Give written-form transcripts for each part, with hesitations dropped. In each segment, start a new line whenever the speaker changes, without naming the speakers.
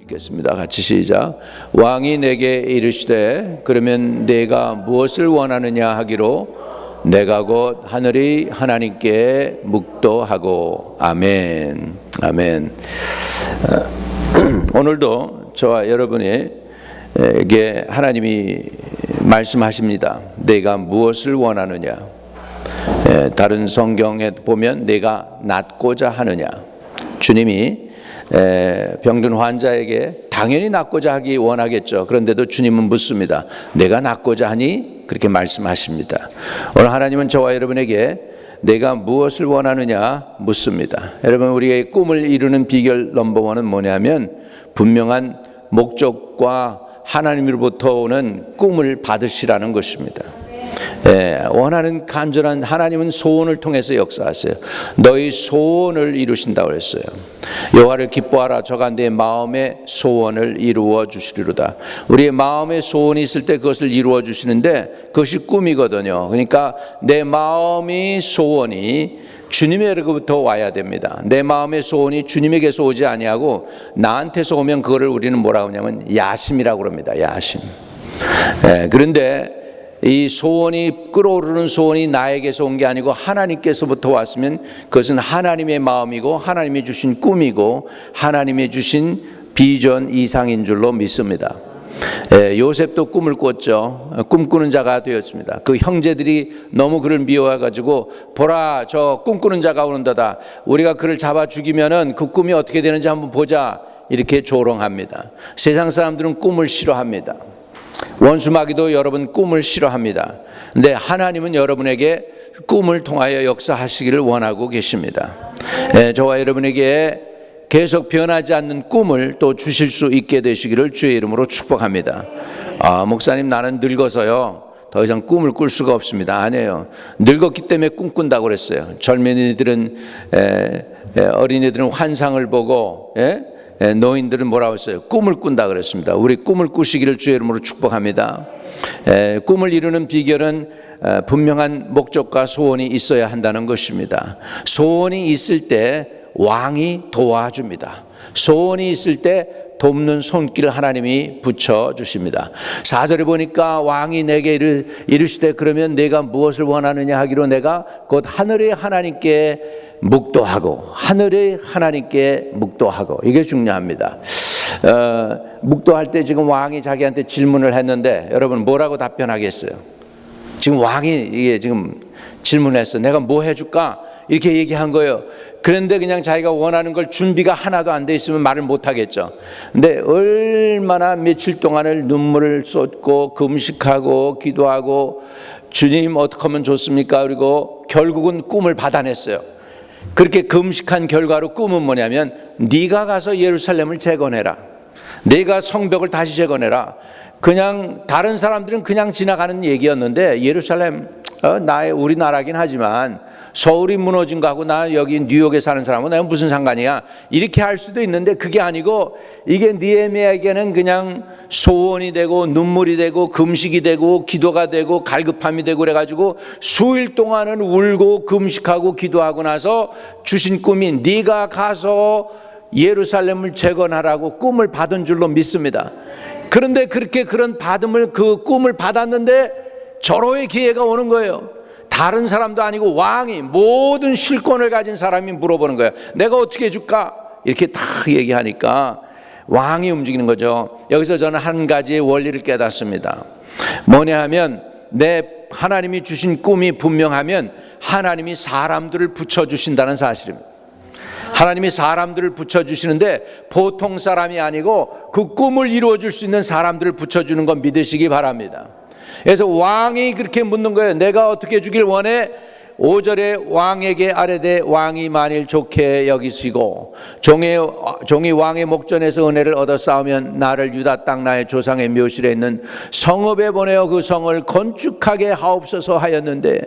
읽겠습니다. 같이 시작. 왕이 내게 이르시되 그러면 내가 무엇을 원하느냐 하기로 내가 곧 하늘의 하나님께 묵도하고. 아멘. 아멘. 오늘도 저와 여러분에게 하나님이 말씀하십니다. 내가 무엇을 원하느냐. 다른 성경에 보면 내가 낫고자 하느냐. 주님이 병든 환자에게 당연히 낫고자 하기 원하겠죠. 그런데도 주님은 묻습니다. 내가 낫고자 하니? 그렇게 말씀하십니다. 오늘 하나님은 저와 여러분에게 내가 무엇을 원하느냐 묻습니다. 여러분, 우리의 꿈을 이루는 비결 넘버원은 뭐냐면 분명한 목적과 하나님으로부터 오는 꿈을 받으시라는 것입니다. 원하는 간절한 하나님은 소원을 통해서 역사하세요. 너희 소원을 이루신다고 했어요. 여호와를 기뻐하라. 저가 내 마음의 소원을 이루어 주시리로다. 우리의 마음의 소원이 있을 때 그것을 이루어 주시는데 그것이 꿈이거든요. 그러니까 내 마음의 소원이 주님에게로부터 와야 됩니다. 내 마음의 소원이 주님에게서 오지 아니하고 나한테서 오면 그거를 우리는 뭐라고 하냐면 야심이라고 합니다. 야심. 그런데 이 소원이 끌어오르는 소원이 나에게서 온 게 아니고 하나님께서부터 왔으면 그것은 하나님의 마음이고 하나님이 주신 꿈이고 하나님이 주신 비전 이상인 줄로 믿습니다. 요셉도 꿈을 꿨죠. 꿈꾸는 자가 되었습니다. 그 형제들이 너무 그를 미워해가지고 보라, 저 꿈꾸는 자가 오는도다. 우리가 그를 잡아 죽이면은 그 꿈이 어떻게 되는지 한번 보자. 이렇게 조롱합니다. 세상 사람들은 꿈을 싫어합니다. 원수마귀도 여러분 꿈을 싫어합니다. 근데 하나님은 여러분에게 꿈을 통하여 역사하시기를 원하고 계십니다. 저와 여러분에게 계속 변하지 않는 꿈을 또 주실 수 있게 되시기를 주의 이름으로 축복합니다. 목사님, 나는 늙어서요 더 이상 꿈을 꿀 수가 없습니다. 아니에요. 늙었기 때문에 꿈꾼다고 그랬어요. 젊은이들은 어린이들은 환상을 보고 노인들은 뭐라고 했어요? 꿈을 꾼다 그랬습니다. 우리 꿈을 꾸시기를 주의 이름으로 축복합니다. 꿈을 이루는 비결은 분명한 목적과 소원이 있어야 한다는 것입니다. 소원이 있을 때 왕이 도와줍니다. 소원이 있을 때 돕는 손길 하나님이 붙여주십니다. 4절에 보니까 왕이 내게 이르시되 그러면 내가 무엇을 원하느냐 하기로 내가 곧 하늘의 하나님께 묵도하고. 하늘의 하나님께 묵도하고. 이게 중요합니다. 묵도할 때 지금 왕이 자기한테 질문을 했는데 여러분 뭐라고 답변하겠어요? 지금 왕이 이게 지금 질문했어. 내가 뭐 해줄까? 이렇게 얘기한 거예요. 그런데 그냥 자기가 원하는 걸 준비가 하나도 안 돼 있으면 말을 못 하겠죠. 근데 얼마나 며칠 동안을 눈물을 쏟고 금식하고 기도하고 주님 어떻게 하면 좋습니까? 그리고 결국은 꿈을 받아냈어요. 그렇게 금식한 결과로 꿈은 뭐냐면 네가 가서 예루살렘을 재건해라. 네가 성벽을 다시 재건해라. 그냥 다른 사람들은 그냥 지나가는 얘기였는데 예루살렘 우리나라긴 하지만 서울이 무너진 거하고 나 여기 뉴욕에 사는 사람은 내가 무슨 상관이야 이렇게 할 수도 있는데 그게 아니고 이게 느헤미야에게는 그냥 소원이 되고 눈물이 되고 금식이 되고 기도가 되고 갈급함이 되고 그래가지고 수일 동안은 울고 금식하고 기도하고 나서 주신 꿈이 네가 가서 예루살렘을 재건하라고 꿈을 받은 줄로 믿습니다. 그런데 그렇게 그런 그 꿈을 받았는데 절호의 기회가 오는 거예요. 다른 사람도 아니고 왕이 모든 실권을 가진 사람이 물어보는 거예요. 내가 어떻게 해줄까? 이렇게 다 얘기하니까 왕이 움직이는 거죠. 여기서 저는 한 가지의 원리를 깨닫습니다. 뭐냐 하면 내 하나님이 주신 꿈이 분명하면 하나님이 사람들을 붙여주신다는 사실입니다. 하나님이 사람들을 붙여주시는데 보통 사람이 아니고 그 꿈을 이루어줄 수 있는 사람들을 붙여주는 건 믿으시기 바랍니다. 그래서 왕이 그렇게 묻는 거예요. 내가 어떻게 해주길 원해? 5절에 왕에게 아뢰되 왕이 만일 좋게 여기시고 종이 왕의 목전에서 은혜를 얻어 싸우면 나를 유다 땅 나의 조상의 묘실에 있는 성읍에 보내어 그 성을 건축하게 하옵소서 하였는데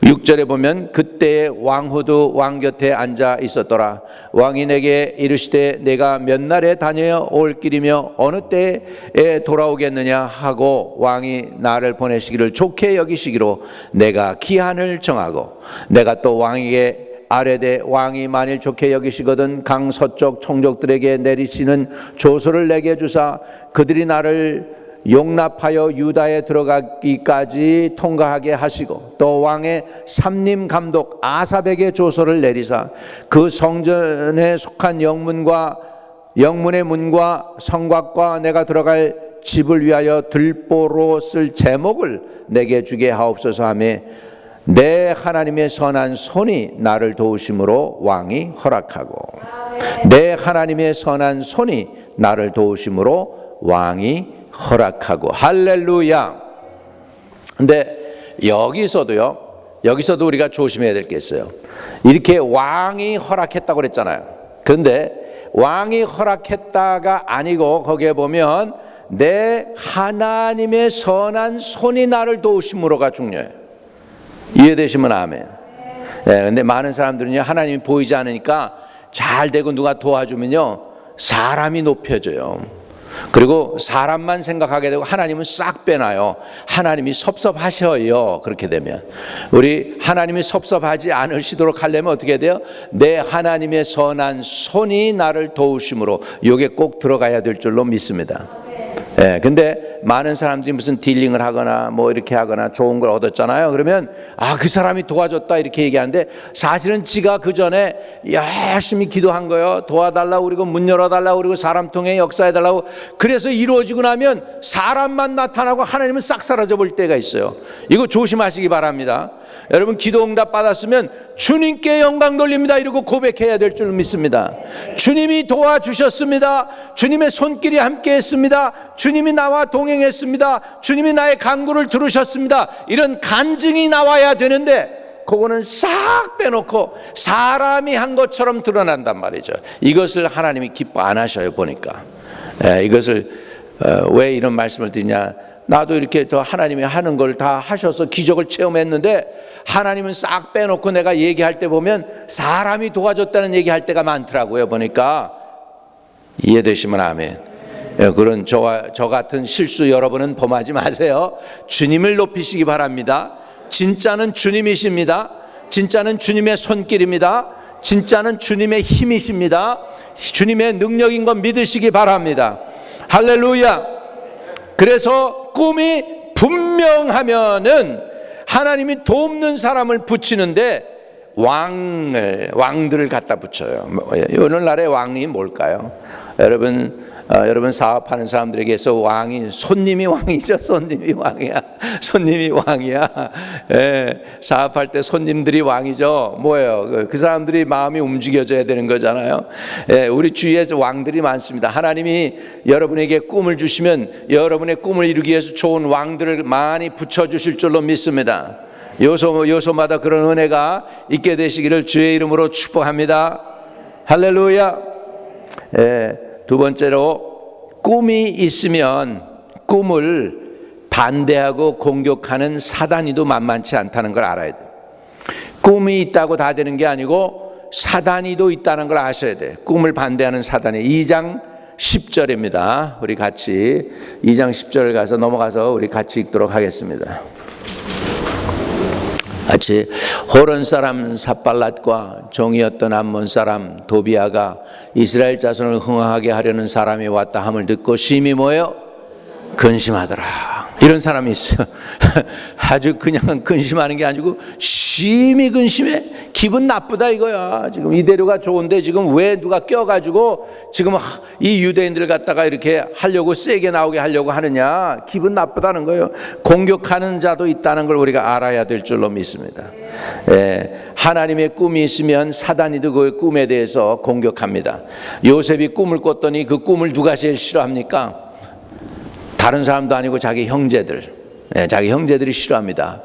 6절에 보면 그때에 왕후도 왕 곁에 앉아 있었더라. 왕이 내게 이르시되 내가 몇 날에 다녀올 길이며 어느 때에 돌아오겠느냐 하고 왕이 나를 보내시기를 좋게 여기시기로 내가 기한을 정하고 내가 또 왕에게 아레데 왕이 만일 좋게 여기시거든 강 서쪽 총독들에게 내리시는 조서를 내게 주사 그들이 나를 용납하여 유다에 들어가기까지 통과하게 하시고 또 왕의 삼림 감독 아삽에게 조서를 내리사 그 성전에 속한 영문의 문과 성곽과 내가 들어갈 집을 위하여 들보로 쓸 제목을 내게 주게 하옵소서 하며 내 하나님의 선한 손이 나를 도우심으로 왕이 허락하고 내 하나님의 선한 손이 나를 도우심으로 왕이 허락하고 할렐루야. 근데 여기서도 우리가 조심해야 될 게 있어요. 이렇게 왕이 허락했다고 그랬잖아요. 그런데 왕이 허락했다가 아니고 거기에 보면 내 하나님의 선한 손이 나를 도우심으로가 중요해요. 이해되시면 아멘. 근데 많은 사람들은요, 하나님이 보이지 않으니까 잘 되고 누가 도와주면요 사람이 높여져요. 그리고 사람만 생각하게 되고 하나님은 싹 빼놔요. 하나님이 섭섭하셔요. 그렇게 되면 우리 하나님이 섭섭하지 않으시도록 하려면 어떻게 돼요? 내 하나님의 선한 손이 나를 도우심으로, 이게 꼭 들어가야 될 줄로 믿습니다. 근데 많은 사람들이 무슨 딜링을 하거나 뭐 이렇게 하거나 좋은 걸 얻었잖아요. 그러면 그 사람이 도와줬다 이렇게 얘기하는데 사실은 지가 그 전에 열심히 기도한 거예요. 도와달라고 그리고 문 열어달라고 그리고 사람 통해 역사해달라고. 그래서 이루어지고 나면 사람만 나타나고 하나님은 싹 사라져 볼 때가 있어요. 이거 조심하시기 바랍니다. 여러분 기도 응답 받았으면 주님께 영광 돌립니다 이러고 고백해야 될 줄 믿습니다. 주님이 도와주셨습니다. 주님의 손길이 함께 했습니다. 주님이 나와 동행했습니다. 주님이 나의 간구를 들으셨습니다. 이런 간증이 나와야 되는데 그거는 싹 빼놓고 사람이 한 것처럼 드러난단 말이죠. 이것을 하나님이 기뻐 안 하셔요. 보니까 이것을 왜 이런 말씀을 드리냐, 나도 이렇게 더 하나님이 하는 걸 다 하셔서 기적을 체험했는데 하나님은 싹 빼놓고 내가 얘기할 때 보면 사람이 도와줬다는 얘기할 때가 많더라고요. 보니까. 이해되시면 아멘. 그런 저 같은 실수 여러분은 범하지 마세요. 주님을 높이시기 바랍니다. 진짜는 주님이십니다. 진짜는 주님의 손길입니다. 진짜는 주님의 힘이십니다. 주님의 능력인 건 믿으시기 바랍니다. 할렐루야. 그래서 꿈이 분명하면은 하나님이 돕는 사람을 붙이는데 왕들을 갖다 붙여요. 오늘날의 왕이 뭘까요? 여러분 사업하는 사람들에게서 왕이 손님이 왕이죠. 손님이 왕이야. 손님이 왕이야. 사업할 때 손님들이 왕이죠. 뭐예요? 그 사람들이 마음이 움직여져야 되는 거잖아요. 우리 주위에서 왕들이 많습니다. 하나님이 여러분에게 꿈을 주시면 여러분의 꿈을 이루기 위해서 좋은 왕들을 많이 붙여주실 줄로 믿습니다. 요소마다 그런 은혜가 있게 되시기를 주의 이름으로 축복합니다. 할렐루야. 두 번째로 꿈이 있으면 꿈을 반대하고 공격하는 사단이도 만만치 않다는 걸 알아야 돼요. 꿈이 있다고 다 되는 게 아니고 사단이도 있다는 걸 아셔야 돼요. 꿈을 반대하는 사단이 2장 10절입니다. 우리 같이 2장 10절을 가서 넘어가서 우리 같이 읽도록 하겠습니다. 같이 호론 사람 삿발랏과 종이었던 암몬 사람 도비아가 이스라엘 자손을 흥하게 하려는 사람이 왔다 함을 듣고 심히 뭐예요? 근심하더라. 이런 사람이 있어요. 아주 그냥 근심하는 게 아니고 심히 근심해. 기분 나쁘다 이거야. 지금 이대로가 좋은데 지금 왜 누가 껴가지고 지금 이 유대인들을 갖다가 이렇게 하려고 세게 나오게 하려고 하느냐. 기분 나쁘다는 거예요. 공격하는 자도 있다는 걸 우리가 알아야 될 줄로 믿습니다. 하나님의 꿈이 있으면 사단이도 그 꿈에 대해서 공격합니다. 요셉이 꿈을 꿨더니 그 꿈을 누가 제일 싫어합니까? 다른 사람도 아니고 자기 형제들이 싫어합니다.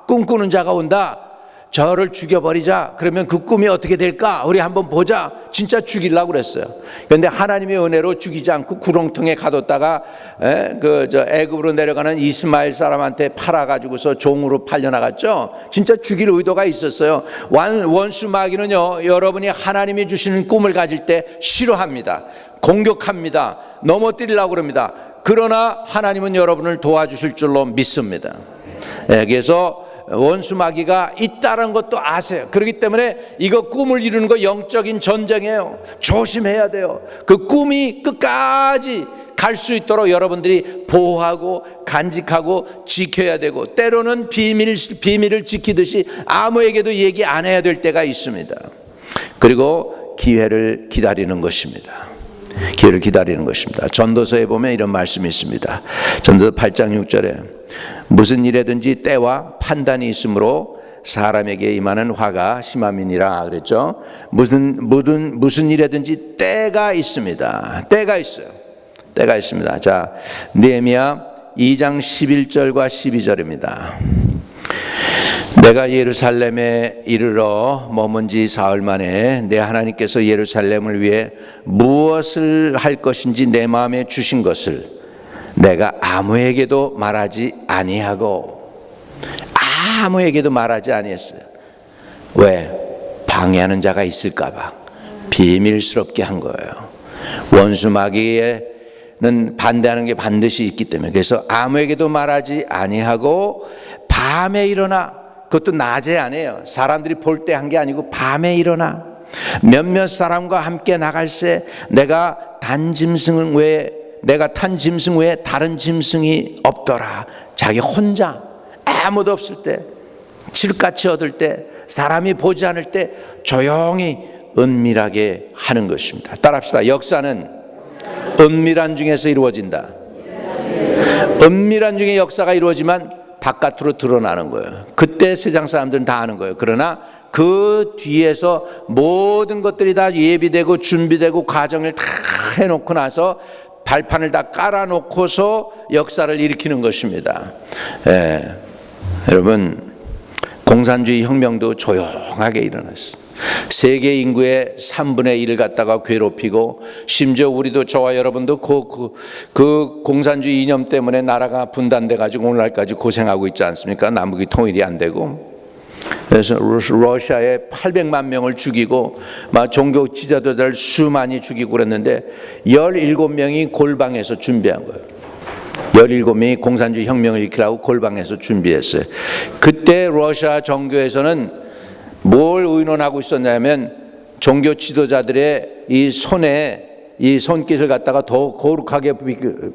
꿈꾸는 자가 온다. 저를 죽여버리자. 그러면 그 꿈이 어떻게 될까? 우리 한번 보자. 진짜 죽이려고 그랬어요. 그런데 하나님의 은혜로 죽이지 않고 구렁텅에 가뒀다가 애굽으로 내려가는 이스마엘 사람한테 팔아가지고서 종으로 팔려나갔죠. 진짜 죽일 의도가 있었어요. 원수 마귀는요, 여러분이 하나님이 주시는 꿈을 가질 때 싫어합니다. 공격합니다. 넘어뜨리려고 그럽니다. 그러나 하나님은 여러분을 도와주실 줄로 믿습니다. 그래서 원수 마귀가 있다는 것도 아세요. 그렇기 때문에 이거 꿈을 이루는 거 영적인 전쟁이에요. 조심해야 돼요. 그 꿈이 끝까지 갈 수 있도록 여러분들이 보호하고 간직하고 지켜야 되고, 때로는 비밀을 지키듯이 아무에게도 얘기 안 해야 될 때가 있습니다. 그리고 기회를 기다리는 것입니다. 기회를 기다리는 것입니다. 전도서에 보면 이런 말씀이 있습니다. 전도서 8장 6절에 무슨 일에든지 때와 판단이 있으므로 사람에게 임하는 화가 심함이니라 그랬죠. 무슨 일에든지 때가 있습니다. 때가 있어요. 때가 있습니다. 자, 느헤미야 2장 11절과 12절입니다. 내가 예루살렘에 이르러 머문 지 사흘 만에 내 하나님께서 예루살렘을 위해 무엇을 할 것인지 내 마음에 주신 것을 내가 아무에게도 말하지 아니하고, 아무에게도 말하지 아니했어요. 왜? 방해하는 자가 있을까 봐 비밀스럽게 한 거예요. 원수 마귀의 반대하는 게 반드시 있기 때문에. 그래서 아무에게도 말하지 아니하고 밤에 일어나, 그것도 낮에 안 해요. 사람들이 볼 때 한 게 아니고 밤에 일어나 몇몇 사람과 함께 나갈새 내가 탄 짐승 외에 다른 짐승이 없더라. 자기 혼자 아무도 없을 때, 칠같이 얻을 때, 사람이 보지 않을 때 조용히 은밀하게 하는 것입니다. 따라합시다. 역사는 은밀한 중에서 이루어진다. 은밀한 중에 역사가 이루어지만 바깥으로 드러나는 거예요. 그때 세상 사람들은 다 아는 거예요. 그러나 그 뒤에서 모든 것들이 다 예비되고 준비되고 과정을 다 해놓고 나서 발판을 다 깔아놓고서 역사를 일으키는 것입니다. 여러분, 공산주의 혁명도 조용하게 일어났어요. 세계 인구의 3분의 1을 갖다가 괴롭히고, 심지어 우리도, 저와 여러분도 그 공산주의 이념 때문에 나라가 분단돼 가지고 오늘날까지 고생하고 있지 않습니까? 남북이 통일이 안 되고. 그래서 러시아에 800만 명을 죽이고 막 종교 지도자들 수많이 죽이고 그랬는데 17명이 골방에서 준비한 거예요. 17명이 공산주의 혁명을 일으키라고 골방에서 준비했어요. 그때 러시아 정교에서는 뭘 의논하고 있었냐면, 종교 지도자들의 이 손깃을 갖다가 더 거룩하게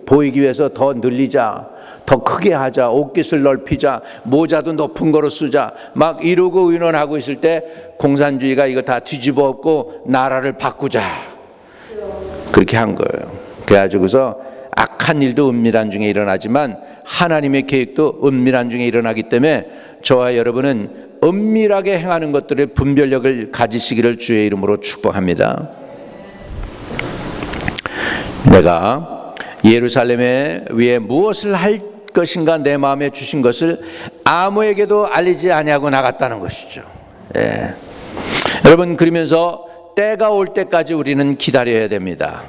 보이기 위해서 더 늘리자, 더 크게 하자, 옷깃을 넓히자, 모자도 높은 거로 쓰자, 막 이러고 의논하고 있을 때 공산주의가 이거 다 뒤집어 엎고 나라를 바꾸자, 그렇게 한 거예요. 그래가지고서 악한 일도 은밀한 중에 일어나지만 하나님의 계획도 은밀한 중에 일어나기 때문에 저와 여러분은 은밀하게 행하는 것들의 분별력을 가지시기를 주의 이름으로 축복합니다. 내가 예루살렘에 위해 무엇을 할 것인가 내 마음에 주신 것을 아무에게도 알리지 아니하고 나갔다는 것이죠. 여러분, 그러면서 때가 올 때까지 우리는 기다려야 됩니다.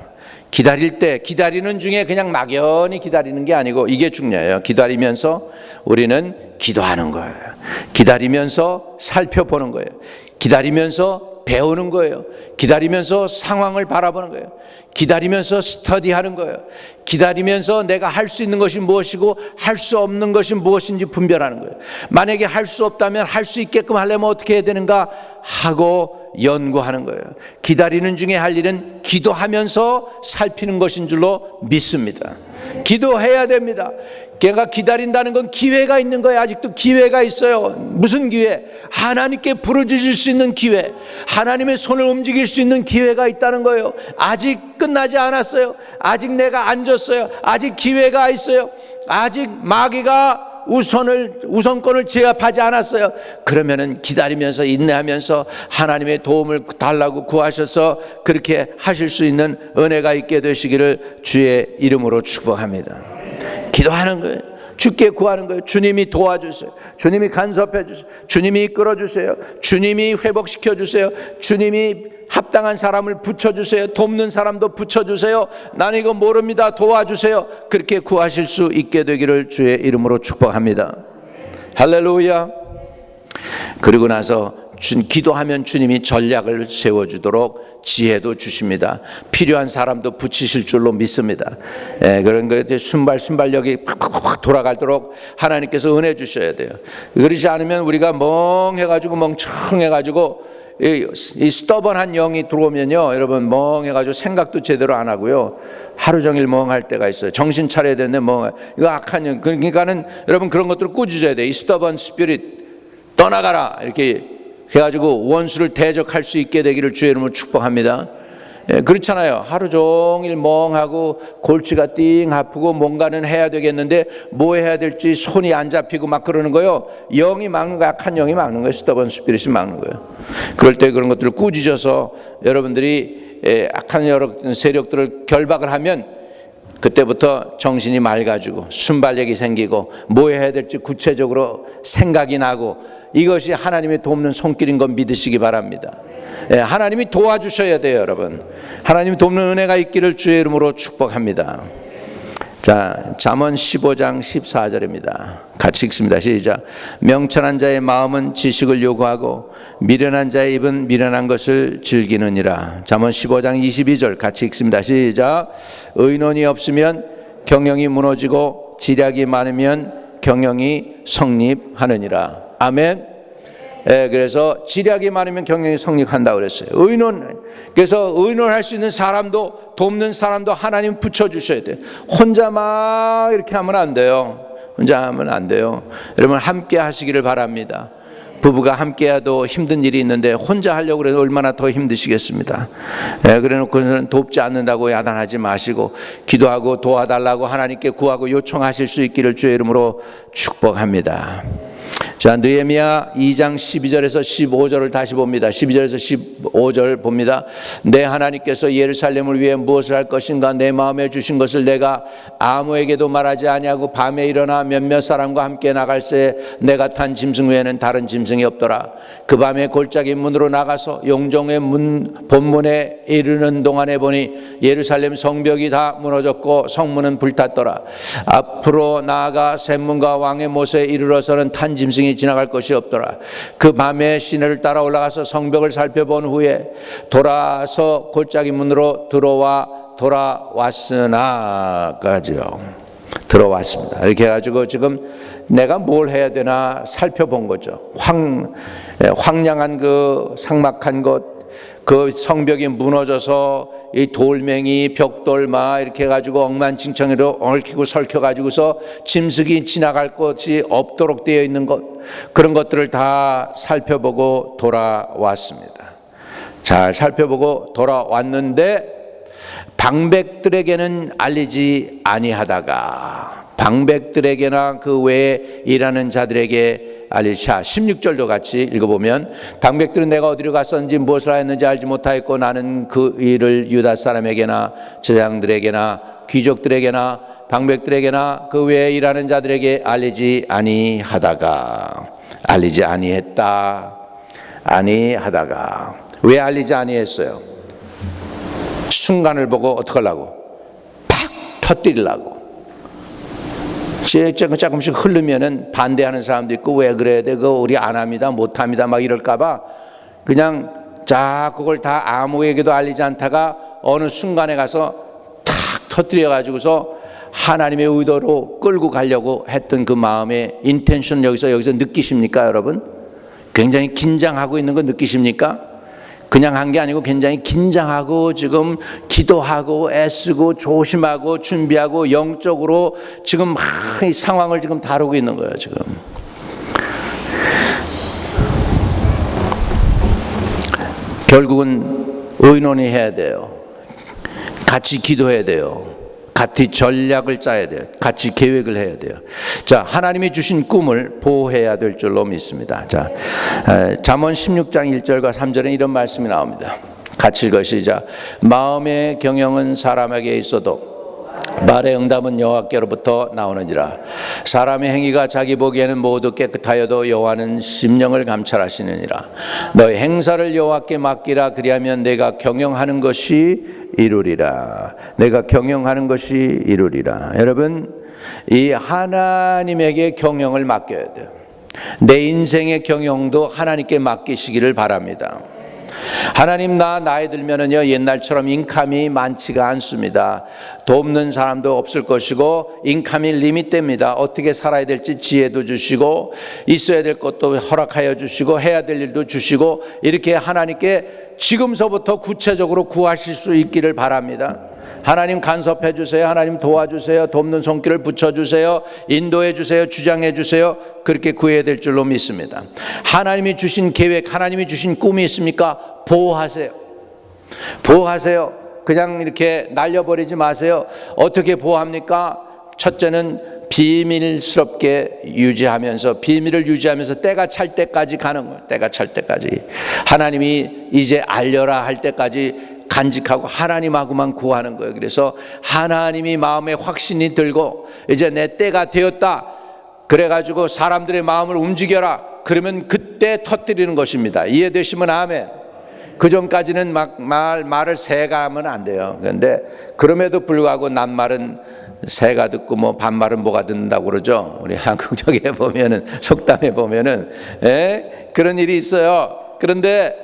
기다리는 중에 그냥 막연히 기다리는 게 아니고, 이게 중요해요. 기다리면서 우리는 기도하는 거예요. 기다리면서 살펴보는 거예요. 기다리면서 배우는 거예요. 기다리면서 상황을 바라보는 거예요. 기다리면서 스터디하는 거예요. 기다리면서 내가 할 수 있는 것이 무엇이고 할 수 없는 것이 무엇인지 분별하는 거예요. 만약에 할 수 없다면 할 수 있게끔 하려면 어떻게 해야 되는가 하고 연구하는 거예요. 기다리는 중에 할 일은 기도하면서 살피는 것인 줄로 믿습니다. 기도해야 됩니다. 걔가 기다린다는 건 기회가 있는 거예요. 아직도 기회가 있어요. 무슨 기회? 하나님께 부르짖을 수 있는 기회, 하나님의 손을 움직일 수 있는 기회가 있다는 거예요. 아직 끝나지 않았어요. 아직 내가 안 졌어요. 아직 기회가 있어요. 아직 마귀가 우선권을 제압하지 않았어요. 그러면은 기다리면서 인내하면서 하나님의 도움을 달라고 구하셔서 그렇게 하실 수 있는 은혜가 있게 되시기를 주의 이름으로 축복합니다. 기도하는 거예요. 주께 구하는 거예요. 주님이 도와주세요. 주님이 간섭해 주세요. 주님이 이끌어 주세요. 주님이 회복시켜 주세요. 주님이 합당한 사람을 붙여주세요. 돕는 사람도 붙여주세요. 나는 이거 모릅니다. 도와주세요. 그렇게 구하실 수 있게 되기를 주의 이름으로 축복합니다. 할렐루야. 그리고 나서 기도하면 주님이 전략을 세워주도록 지혜도 주십니다. 필요한 사람도 붙이실 줄로 믿습니다. 그런 거에 순발력이 팍팍팍 돌아가도록 하나님께서 은혜 주셔야 돼요. 그러지 않으면 우리가 멍해가지고 멍청해가지고 이 스터번한 영이 들어오면요, 여러분 멍해가지고 생각도 제대로 안 하고요, 하루 종일 멍할 때가 있어요. 정신 차려야 되는데 이거 악한 영. 그러니까는 여러분 그런 것들을 꾸짖어야 돼. 이 스터번 스피릿 떠나가라 이렇게 해가지고 원수를 대적할 수 있게 되기를 주의 이름으로 축복합니다. 그렇잖아요. 하루 종일 멍하고 골치가 띵 아프고 뭔가는 해야 되겠는데 뭐 해야 될지 손이 안 잡히고 막 그러는 거예요. 영이 막는 거예요. 악한 영이 막는 거예요. 스터번 스피릿이 막는 거예요. 그럴 때 그런 것들을 꾸짖어서 여러분들이 악한 여러 세력들을 결박을 하면 그때부터 정신이 맑아지고 순발력이 생기고 뭐 해야 될지 구체적으로 생각이 나고, 이것이 하나님의 돕는 손길인 건 믿으시기 바랍니다. 하나님이 도와주셔야 돼요, 여러분. 하나님이 돕는 은혜가 있기를 주의 이름으로 축복합니다. 자, 잠언 15장 14절입니다. 같이 읽습니다. 시작. 명철한 자의 마음은 지식을 요구하고 미련한 자의 입은 미련한 것을 즐기느니라. 잠언 15장 22절 같이 읽습니다. 시작. 의논이 없으면 경영이 무너지고 지략이 많으면 경영이 성립하느니라. 아멘. 그래서 지략이 많으면 경영이 성립한다고 그랬어요. 그래서 의논할 수 있는 사람도 돕는 사람도 하나님 붙여주셔야 돼요. 혼자 막 이렇게 하면 안 돼요. 혼자 하면 안 돼요. 여러분 함께 하시기를 바랍니다. 부부가 함께해도 힘든 일이 있는데 혼자 하려고 해서 얼마나 더 힘드시겠습니다. 그래놓고는 돕지 않는다고 야단하지 마시고 기도하고 도와달라고 하나님께 구하고 요청하실 수 있기를 주의 이름으로 축복합니다. 자, 느헤미야 2장 12절에서 15절을 다시 봅니다. 12절에서 15절 봅니다. 내 하나님께서 예루살렘을 위해 무엇을 할 것인가, 내 마음에 주신 것을 내가 아무에게도 말하지 아니하고 밤에 일어나 몇몇 사람과 함께 나갈새 내가 탄 짐승 외에는 다른 짐승이 없더라. 그 밤에 골짜기 문으로 나가서 용종의 본문에 이르는 동안에 보니 예루살렘 성벽이 다 무너졌고 성문은 불탔더라. 앞으로 나아가 샘문과 왕의 못에 이르러서는 탄 짐승이 지나갈 것이 없더라. 그 밤에 시내를 따라 올라가서 성벽을 살펴본 후에 돌아서 골짜기 문으로 돌아왔으나까지요. 들어왔습니다. 이렇게 해가지고 지금 내가 뭘 해야 되나 살펴본 거죠. 황량한 그 삭막한 곳, 그 성벽이 무너져서 이 돌멩이 벽돌 막 이렇게 해가지고 엉망진창으로 얽히고 설켜가지고서 짐승이 지나갈 곳이 없도록 되어 있는 것, 그런 것들을 다 살펴보고 돌아왔습니다. 잘 살펴보고 돌아왔는데 방백들에게는 알리지 아니하다가 방백들에게나 그 외에 일하는 자들에게 알리샤. 16절도 같이 읽어보면 방백들은 내가 어디로 갔었는지 무엇을 하였는지 알지 못하였고 나는 그 일을 유다 사람에게나 제장들에게나 귀족들에게나 방백들에게나 그 외에 일하는 자들에게 알리지 아니하다가 왜 알리지 아니했어요? 순간을 보고 어떻게 하려고? 팍 터뜨리려고. 조금씩 흐르면은 반대하는 사람도 있고 왜 그래야 돼? 그거 우리 안 합니다, 못 합니다, 막 이럴까봐 그냥 그걸 다 아무에게도 알리지 않다가 어느 순간에 가서 탁 터뜨려 가지고서 하나님의 의도로 끌고 가려고 했던 그 마음의 인텐션 여기서 느끼십니까, 여러분? 굉장히 긴장하고 있는 거 느끼십니까? 그냥 한 게 아니고 굉장히 긴장하고 지금 기도하고 애쓰고 조심하고 준비하고 영적으로 지금 막 이 상황을 지금 다루고 있는 거예요, 지금. 결국은 의논이 해야 돼요. 같이 기도해야 돼요. 같이 전략을 짜야 돼요. 같이 계획을 해야 돼요. 자, 하나님이 주신 꿈을 보호해야 될 줄로 믿습니다. 자, 잠언 16장 1절과 3절에 이런 말씀이 나옵니다. 같이 읽으시자. 마음의 경영은 사람에게 있어도 말의 응답은 여호와께로부터 나오느니라. 사람의 행위가 자기 보기에는 모두 깨끗하여도 여호와는 심령을 감찰하시느니라. 너의 행사를 여호와께 맡기라. 그리하면 내가 경영하는 것이 이루리라. 여러분, 이 하나님에게 경영을 맡겨야 돼요. 내 인생의 경영도 하나님께 맡기시기를 바랍니다. 하나님, 나이 들면은요 옛날처럼 인컴이 많지가 않습니다. 돕는 사람도 없을 것이고 인컴이 리밋됩니다. 어떻게 살아야 될지 지혜도 주시고 있어야 될 것도 허락하여 주시고 해야 될 일도 주시고 이렇게 하나님께 지금서부터 구체적으로 구하실 수 있기를 바랍니다. 하나님 간섭해 주세요. 하나님 도와주세요. 돕는 손길을 붙여주세요. 인도해 주세요. 주장해 주세요. 그렇게 구해야 될 줄로 믿습니다. 하나님이 주신 계획, 하나님이 주신 꿈이 있습니까? 보호하세요. 보호하세요. 그냥 이렇게 날려버리지 마세요. 어떻게 보호합니까? 첫째는 비밀스럽게 유지하면서, 비밀을 유지하면서 때가 찰 때까지 가는 거예요. 때가 찰 때까지. 하나님이 이제 알려라 할 때까지 간직하고 하나님하고만 구하는 거예요. 그래서 하나님이 마음에 확신이 들고 이제 내 때가 되었다, 그래가지고 사람들의 마음을 움직여라, 그러면 그때 터뜨리는 것입니다. 이해되시면 아멘. 그 전까지는 말을 새가 하면 안 돼요. 그런데 그럼에도 불구하고 낱말은 새가 듣고 뭐 반말은 뭐가 듣는다고 그러죠. 우리 한국적에 보면은, 속담에 보면은 그런 일이 있어요. 그런데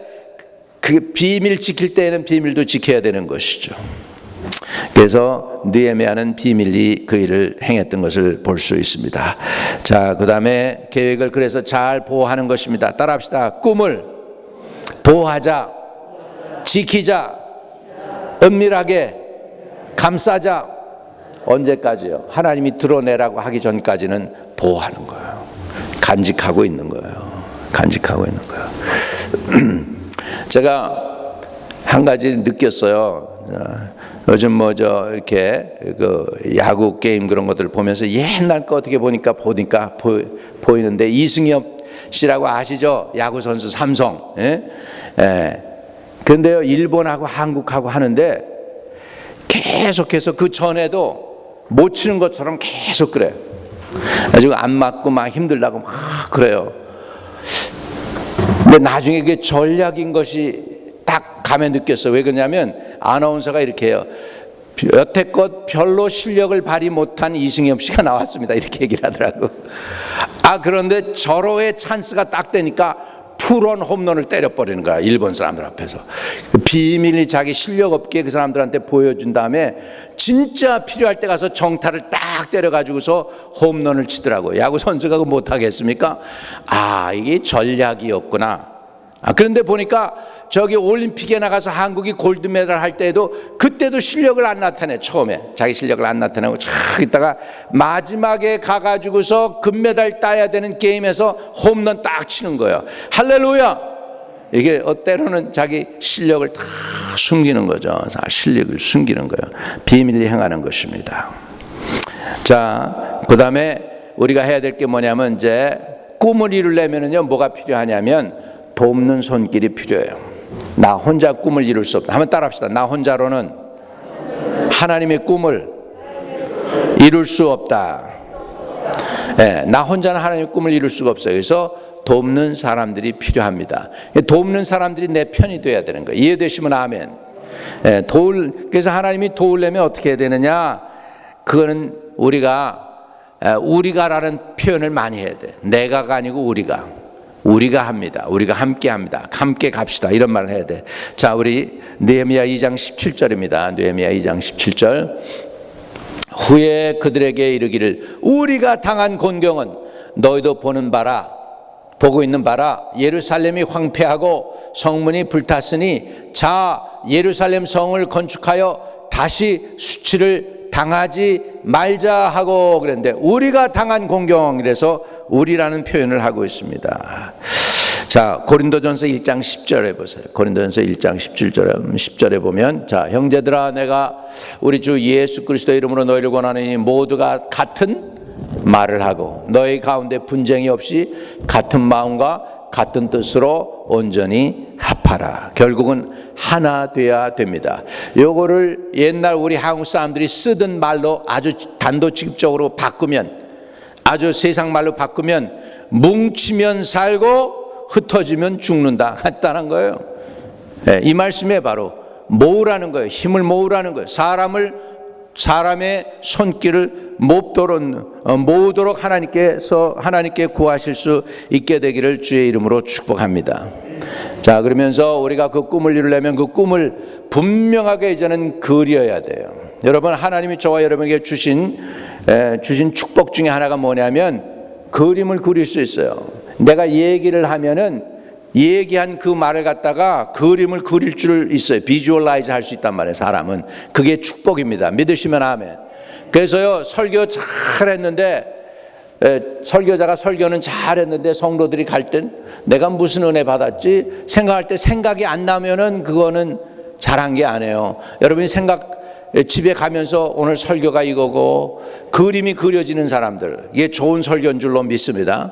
그 비밀 지킬 때에는 비밀도 지켜야 되는 것이죠. 그래서 느헤미야는 비밀리 그 일을 행했던 것을 볼 수 있습니다. 자, 그 다음에 계획을 그래서 잘 보호하는 것입니다. 따라합시다. 꿈을 보호하자, 지키자, 은밀하게 감싸자. 언제까지요? 하나님이 드러내라고 하기 전까지는 보호하는 거예요. 간직하고 있는 거예요. 간직하고 있는 거예요. 제가 한 가지 느꼈어요. 요즘 이렇게 그 야구 게임 그런 것들 보면서 옛날 거 어떻게 보니까 보이는데, 이승엽 씨라고 아시죠? 야구 선수 삼성. 그런데요, 일본하고 한국하고 하는데 계속해서 그 전에도 못 치는 것처럼 계속 그래요. 가지고 안 맞고 막 힘들다고 막 그래요. 근데 나중에 그게 전략인 것이 딱 감에 느꼈어요. 왜 그러냐면 아나운서가 이렇게 해요. 여태껏 별로 실력을 발휘 못한 이승엽 씨가 나왔습니다. 이렇게 얘기를 하더라고. 그런데 절호의 찬스가 딱 되니까 투런 홈런을 때려버리는 거야. 일본 사람들 앞에서. 비밀이 자기 실력 없게 그 사람들한테 보여준 다음에 진짜 필요할 때 가서 정타를 딱 때려가지고서 홈런을 치더라고요. 야구 선수가 그거 못하겠습니까? 이게 전략이었구나. 그런데 보니까 저기 올림픽에 나가서 한국이 골드메달 할 때에도 그때도 실력을 안 나타내. 처음에 자기 실력을 안 나타내고 쫙 있다가 마지막에 가가지고서 금메달 따야 되는 게임에서 홈런 딱 치는 거예요. 할렐루야. 이게 때로는 자기 실력을 다 숨기는 거죠. 실력을 숨기는 거예요. 비밀리 행하는 것입니다. 자, 그 다음에 우리가 해야 될 게 뭐냐면, 이제 꿈을 이루려면요 뭐가 필요하냐면 돕는 손길이 필요해요. 나 혼자 꿈을 이룰 수 없다. 한번 따라합시다. 나 혼자로는 하나님의 꿈을 이룰 수 없다. 나 혼자는 하나님의 꿈을 이룰 수가 없어요. 그래서 돕는 사람들이 필요합니다. 돕는 사람들이 내 편이 돼야 되는 거예요. 이해되시면 아멘. 그래서 하나님이 도우려면 어떻게 해야 되느냐? 그거는 우리가라는 표현을 많이 해야 돼. 내가가 아니고 우리가 합니다. 우리가 함께 합니다. 함께 갑시다. 이런 말을 해야 돼. 자, 우리 느헤미야 2장 17절입니다. 느헤미야 2장 17절. 후에 그들에게 이르기를, 우리가 당한 곤경은 너희도 보고 있는 바라. 예루살렘이 황폐하고 성문이 불탔으니 자, 예루살렘 성을 건축하여 다시 수치를 당하지 말자 하고 그랬는데, 우리가 당한 공경이라서 우리라는 표현을 하고 있습니다. 자, 고린도전서 1장 10절에 보세요. 고린도전서 1장 10절에 보면, 자, 형제들아, 내가 우리 주 예수 그리스도의 이름으로 너희를 권하노니 모두가 같은 말을 하고 너희 가운데 분쟁이 없이 같은 마음과 같은 뜻으로 온전히 합하라. 결국은 하나 돼야 됩니다. 요거를 옛날 우리 한국 사람들이 쓰던 말로 아주 단도직입적으로 바꾸면, 아주 세상 말로 바꾸면, 뭉치면 살고 흩어지면 죽는다 했다는 거예요. 이 말씀에 바로 모으라는 거예요. 힘을 모으라는 거예요. 사람을 사람의 손길을 모으도록 하나님께 구하실 수 있게 되기를 주의 이름으로 축복합니다. 자, 그러면서 우리가 그 꿈을 이루려면 그 꿈을 분명하게 이제는 그려야 돼요. 여러분, 하나님이 저와 여러분에게 주신 축복 중에 하나가 뭐냐면 그림을 그릴 수 있어요. 내가 얘기를 하면은 얘기한 그 말을 갖다가 그림을 그릴 줄 있어요. 비주얼라이즈 할 수 있단 말이에요. 사람은. 그게 축복입니다. 믿으시면 아멘. 그래서요, 설교 잘했는데 설교자가 설교는 잘했는데 성도들이 갈 땐 내가 무슨 은혜 받았지 생각할 때 생각이 안 나면은 그거는 잘한 게 아니에요. 여러분이 집에 가면서 오늘 설교가 이거고 그림이 그려지는 사람들, 이게 좋은 설교인 줄로 믿습니다.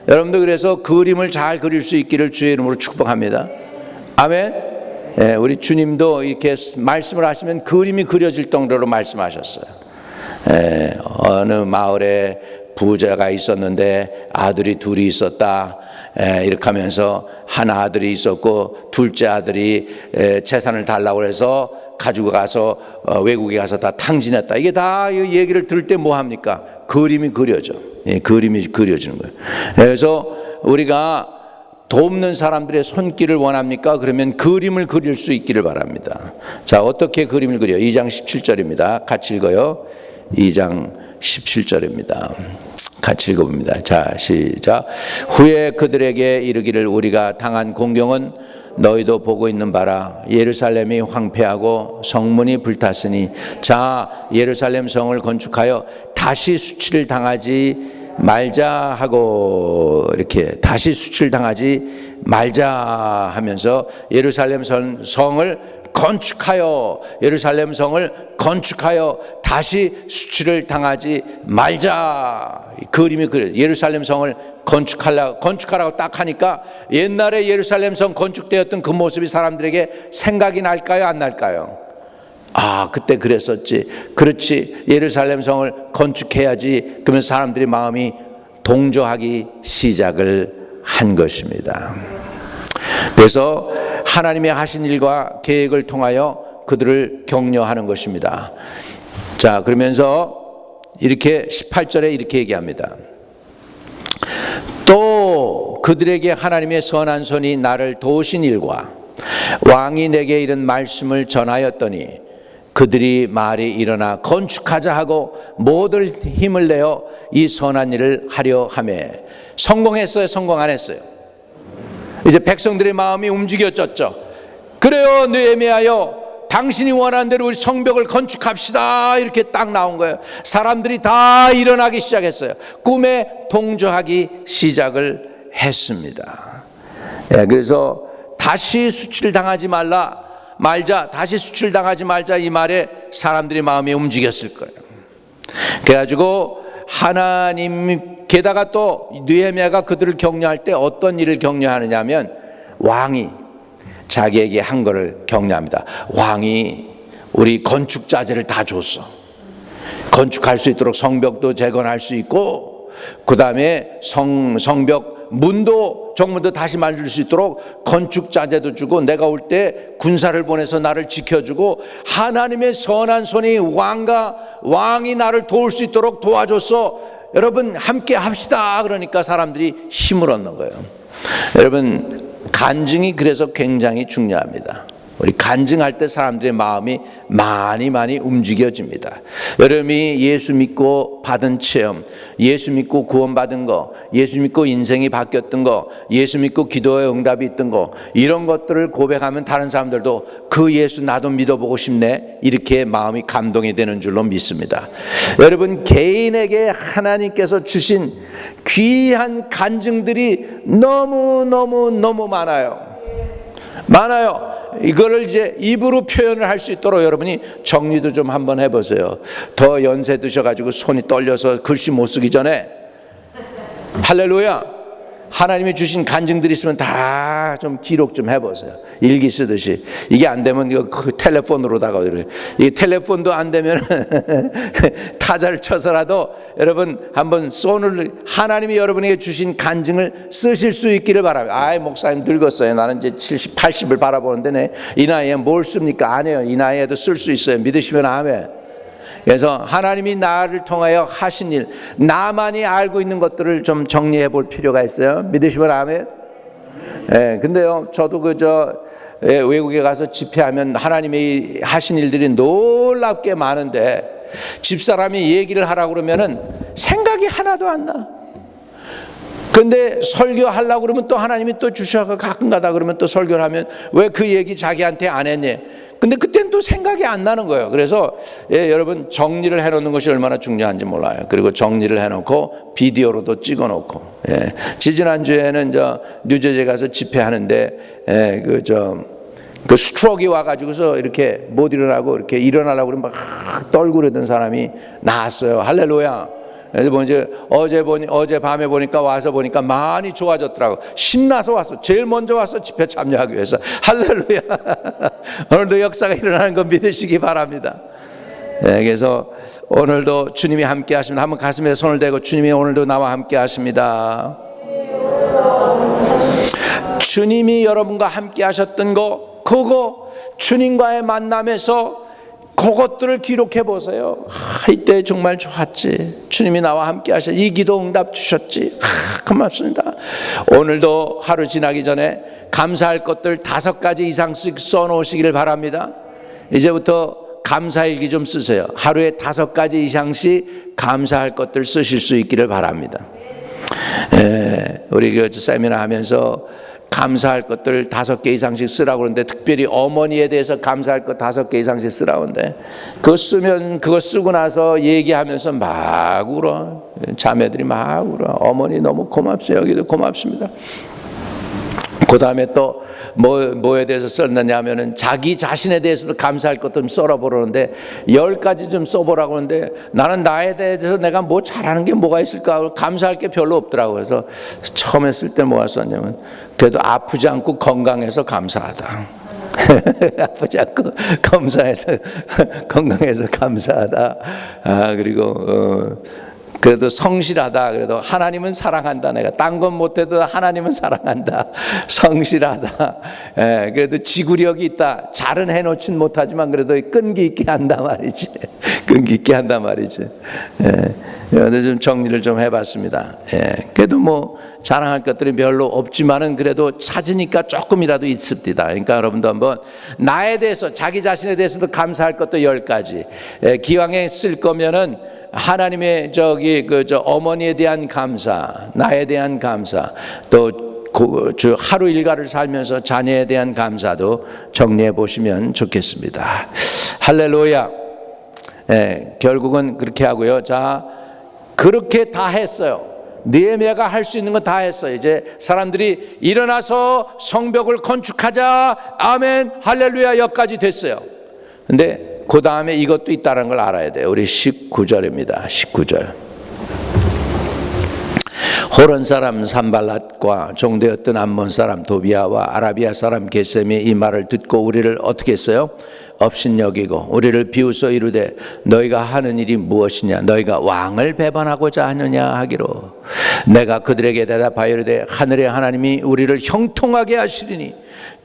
여러분들 그래서 그림을 잘 그릴 수 있기를 주의 이름으로 축복합니다. 아멘. 우리 주님도 이렇게 말씀을 하시면 그림이 그려질 정도로 말씀하셨어요. 어느 마을에 부자가 있었는데 아들이 둘이 있었다. 이렇게 하면서 한 아들이 있었고 둘째 아들이 재산을 달라고 해서 가지고 가서 외국에 가서 다 탕진했다. 이게 다 얘기를 들을 때 뭐 합니까? 그림이 그려져. 그림이 그려지는 거예요. 그래서 우리가 돕는 사람들의 손길을 원합니까? 그러면 그림을 그릴 수 있기를 바랍니다. 자, 어떻게 그림을 그려? 2장 17절입니다. 같이 읽어요. 2장 17절입니다. 같이 읽어봅니다. 자, 시작. 후에 그들에게 이르기를 우리가 당한 공경은 너희도 보고 있는 바라. 예루살렘이 황폐하고 성문이 불탔으니 자, 예루살렘 성을 건축하여 다시 수치를 당하지 말자 하고, 이렇게 다시 수치를 당하지 말자 하면서 예루살렘 성을 건축하여 다시 수치를 당하지 말자. 그림이 그래. 예루살렘 성을 건축하라고 딱 하니까 옛날에 예루살렘 성 건축되었던 그 모습이 사람들에게 생각이 날까요, 안 날까요? 아, 그때 그랬었지. 그렇지. 예루살렘 성을 건축해야지. 그러면서 사람들의 마음이 동조하기 시작을 한 것입니다. 그래서 하나님의 하신 일과 계획을 통하여 그들을 격려하는 것입니다. 자, 그러면서 이렇게 18절에 이렇게 얘기합니다. 또 그들에게 하나님의 선한 손이 나를 도우신 일과 왕이 내게 이른 말씀을 전하였더니 그들이 말이 일어나 건축하자 하고 모든 힘을 내어 이 선한 일을 하려 하매. 성공했어요? 성공 안 했어요? 이제 백성들의 마음이 움직여졌죠. 그래요, 느헤미야여, 당신이 원하는 대로 우리 성벽을 건축합시다. 이렇게 딱 나온 거예요. 사람들이 다 일어나기 시작했어요. 꿈에 동조하기 시작을 했습니다. 그래서 다시 수치를 당하지 말자, 다시 수치를 당하지 말자, 이 말에 사람들의 마음이 움직였을 거예요. 그래가지고 하나님, 게다가 또 느헤미야가 그들을 격려할 때 어떤 일을 격려하느냐 하면 왕이 자기에게 한 거를 격려합니다. 왕이 우리 건축 자재를 다 줬어. 건축할 수 있도록 성벽도 재건할 수 있고, 그 다음에 성벽 문도, 정문도 다시 만들 수 있도록 건축 자재도 주고, 내가 올 때 군사를 보내서 나를 지켜주고, 하나님의 선한 손이 왕이 나를 도울 수 있도록 도와줬어. 여러분 함께 합시다. 그러니까 사람들이 힘을 얻는 거예요. 여러분, 간증이 그래서 굉장히 중요합니다. 우리 간증할 때 사람들의 마음이 많이 움직여집니다. 여러분이 예수 믿고 받은 체험, 예수 믿고 구원받은 거, 예수 믿고 인생이 바뀌었던 거, 예수 믿고 기도의 응답이 있던 거, 이런 것들을 고백하면 다른 사람들도 그 예수 나도 믿어보고 싶네, 이렇게 마음이 감동이 되는 줄로 믿습니다. 여러분, 개인에게 하나님께서 주신 귀한 간증들이 너무 많아요. 이거를 이제 입으로 표현을 할 수 있도록 여러분이 정리도 좀 한번 해보세요. 더 연세 드셔가지고 손이 떨려서 글씨 못 쓰기 전에, 할렐루야, 하나님이 주신 간증들이 있으면 다 좀 기록 좀 해보세요. 일기 쓰듯이. 이게 안 되면 이거 텔레폰으로다가, 이 텔레폰도 안 되면 타자를 쳐서라도 여러분 한번 하나님이 여러분에게 주신 간증을 쓰실 수 있기를 바랍니다. 아이, 목사님 늙었어요. 나는 이제 70, 80을 바라보는데 이 나이에 뭘 씁니까? 안 해요. 이 나이에도 쓸 수 있어요. 믿으시면 아멘. 그래서 하나님이 나를 통하여 하신 일, 나만이 알고 있는 것들을 좀 정리해 볼 필요가 있어요. 믿으시면 아멘. 예, 근데요, 저도 외국에 가서 집회하면 하나님이 하신 일들이 놀랍게 많은데 집사람이 얘기를 하라고 그러면은 생각이 하나도 안 나. 근데 설교하려고 그러면 또 하나님이 또 주셔서 가끔 가다 그러면 또 설교를 하면 왜 그 얘기 자기한테 안 했니? 근데 그때는 또 생각이 안 나는 거예요. 그래서 여러분 정리를 해놓는 것이 얼마나 중요한지 몰라요. 그리고 정리를 해놓고 비디오로도 찍어놓고. 지지난주에는 뉴저지에 가서 집회하는데 그 스트로크가 와가지고서 이렇게 못 일어나고 이렇게 일어나려고 그러면 막 떨고 그러던 사람이 나왔어요. 할렐루야. 그래서 이제 어젯밤에 보니까 와서 보니까 많이 좋아졌더라고. 신나서 왔어. 제일 먼저 와서 집회 참여하기 위해서. 할렐루야. 오늘도 역사가 일어나는 거 믿으시기 바랍니다. 그래서 오늘도 주님이 함께 하십니다. 한번 가슴에 손을 대고 주님이 오늘도 나와 함께 하십니다. 주님이 여러분과 함께 하셨던 거, 그거 주님과의 만남에서 그것들을 기록해 보세요. 이때 정말 좋았지. 주님이 나와 함께 하셔. 이 기도 응답 주셨지. 고맙습니다. 오늘도 하루 지나기 전에 감사할 것들 5가지 이상씩 써놓으시기를 바랍니다. 이제부터 감사일기 좀 쓰세요. 하루에 5가지 이상씩 감사할 것들 쓰실 수 있기를 바랍니다. 우리 세미나 하면서 감사할 것들 5개 이상씩 쓰라고 그러는데 특별히 어머니에 대해서 감사할 것 5개 이상씩 쓰라고 하는데 그거 쓰고 나서 얘기하면서 막 울어. 자매들이 막 울어. 어머니 너무 고맙어요. 여기도 고맙습니다. 그 다음에 또 뭐에 대해서 썼느냐 하면은 자기 자신에 대해서도 감사할 것 좀 써보라는데 10가지 좀 써보라고 하는데 나는 나에 대해서 내가 뭐 잘하는 게 뭐가 있을까 감사할 게 별로 없더라고. 그래서 처음에 쓸 때 뭐가 썼냐면 그래도 아프지 않고 건강해서 감사하다. 아프지 않고 건강해서 감사하다. 그리고 그래도 성실하다. 그래도 하나님은 사랑한다. 내가 딴 건 못해도 하나님은 사랑한다. 성실하다. 그래도 지구력이 있다. 잘은 해놓진 못하지만 그래도 끈기 있게 한단 말이지. 끈기 있게 한단 말이지. 오늘 좀 정리를 좀 해봤습니다. 그래도 뭐 자랑할 것들이 별로 없지만은 그래도 찾으니까 조금이라도 있습니다. 그러니까 여러분도 한번 나에 대해서 자기 자신에 대해서도 감사할 것도 10가지. 기왕에 쓸 거면은 하나님의 어머니에 대한 감사, 나에 대한 감사, 또 하루 일과를 살면서 자녀에 대한 감사도 정리해 보시면 좋겠습니다. 할렐루야. 결국은 그렇게 하고요. 자, 그렇게 다 했어요. 느헤미야가 할 수 있는 거 다 했어요. 이제 사람들이 일어나서 성벽을 건축하자. 아멘, 할렐루야 여기까지 됐어요. 근데 그 다음에 이것도 있다는 걸 알아야 돼요. 우리 19절입니다. 19절. 호론 사람 산발랏과 종되었던 암몬 사람 도비아와 아라비아 사람 게셈이 이 말을 듣고 우리를 어떻게 했어요? 업신여기고 우리를 비웃어 이르되 너희가 하는 일이 무엇이냐? 너희가 왕을 배반하고자 하느냐 하기로 내가 그들에게 대답하여 이르되 하늘의 하나님이 우리를 형통하게 하시리니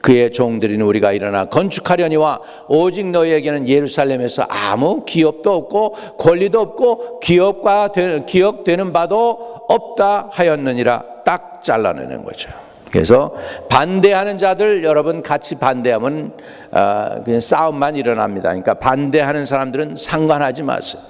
그의 종들인 우리가 일어나 건축하려니와 오직 너희에게는 예루살렘에서 아무 기업도 없고 권리도 없고 기억되는 바도 없다 하였느니라. 딱 잘라내는 거죠. 그래서 반대하는 자들 여러분 같이 반대하면 그냥 싸움만 일어납니다. 그러니까 반대하는 사람들은 상관하지 마세요.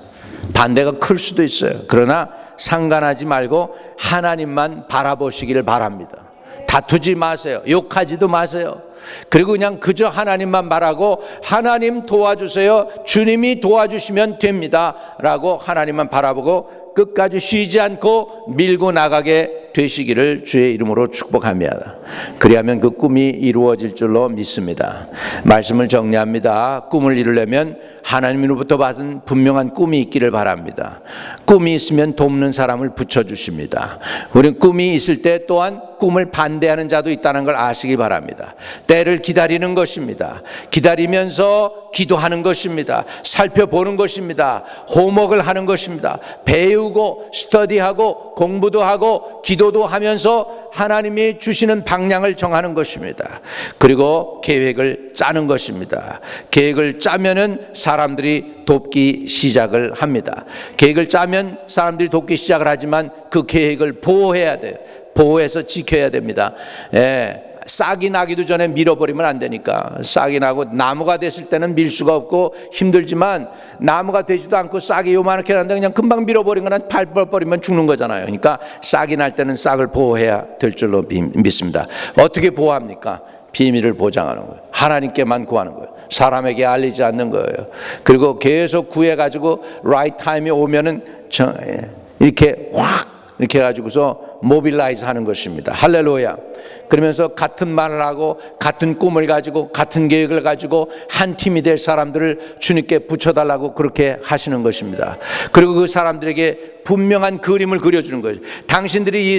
반대가 클 수도 있어요. 그러나 상관하지 말고 하나님만 바라보시기를 바랍니다. 다투지 마세요. 욕하지도 마세요. 그리고 그냥 그저 하나님만 바라고 하나님 도와주세요. 주님이 도와주시면 됩니다. 라고 하나님만 바라보고 끝까지 쉬지 않고 밀고 나가게 되시기를 주의 이름으로 축복합니다. 그리하면 그 꿈이 이루어질 줄로 믿습니다. 말씀을 정리합니다. 꿈을 이루려면 하나님으로부터 받은 분명한 꿈이 있기를 바랍니다. 꿈이 있으면 돕는 사람을 붙여주십니다. 우리는 꿈이 있을 때 또한 꿈을 반대하는 자도 있다는 걸 아시기 바랍니다. 때를 기다리는 것입니다. 기다리면서 기도하는 것입니다. 살펴보는 것입니다. 호목을 하는 것입니다. 배우고 스터디하고 공부도 하고 기도도 하면서 하나님이 주시는 방향을 정하는 것입니다. 그리고 계획을 짜는 것입니다. 계획을 짜면은 사람들이 돕기 시작을 합니다. 계획을 짜면 사람들이 돕기 시작을 하지만 그 계획을 보호해야 돼요. 보호해서 지켜야 됩니다. 싹이 나기도 전에 밀어버리면 안 되니까. 싹이 나고 나무가 됐을 때는 밀 수가 없고 힘들지만 나무가 되지도 않고 싹이 요만하게 나는데 그냥 금방 밀어버리거나 밟아버리면 죽는 거잖아요. 그러니까 싹이 날 때는 싹을 보호해야 될 줄로 믿습니다. 어떻게 보호합니까? 비밀을 보장하는 거예요. 하나님께만 구하는 거예요. 사람에게 알리지 않는 거예요. 그리고 계속 구해가지고 right time이 오면은 이렇게 확 이렇게 해가지고서 모빌라이즈 하는 것입니다. 할렐루야. 그러면서 같은 말을 하고 같은 꿈을 가지고 같은 계획을 가지고 한 팀이 될 사람들을 주님께 붙여달라고 그렇게 하시는 것입니다. 그리고 그 사람들에게 분명한 그림을 그려주는 거죠. 당신들이 이